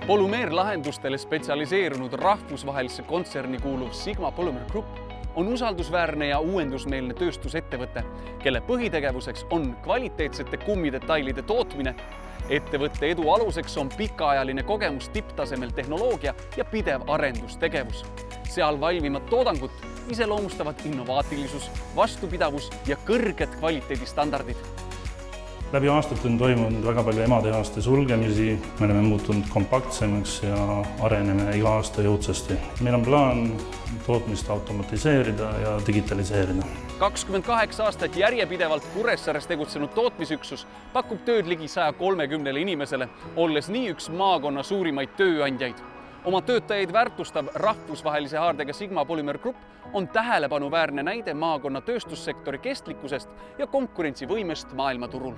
Polümeerlahendustele spetsialiseerunud rahvusvahelisse kontserni kuuluv Sigma Polymer Group on usaldusväärne ja uuendusmeelne tööstusettevõte, kelle põhitegevuseks on kvaliteetsete kummidetailide tootmine. Ettevõtte edu aluseks on pikaajaline kogemus tipptasemel tehnoloogia ja pidev arendustegevus. Seal valmimat toodangut iseloomustavad innovaatilisus, vastupidavus ja kõrged kvaliteedistandardid. Läbi aastate on toimunud väga palju ematehaste sulgemisi, me oleme muutunud kompaktsemaks ja areneme iga aasta jõudsasti. Meil on plaan tootmist automatiseerida ja digitaliseerida. 28 aastat järjepidevalt Kuressaares tegutsenud tootmisüksus pakub tööd ligi 130 inimesele, olles nii üks maakonna suurimaid tööandjaid. Oma töötajaid väärtustav rahvusvahelise haardega Sigma Polymer Group on tähelepanuväärne näide maakonna tööstussektori kestlikkusest ja konkurentsivõimest maailmaturul.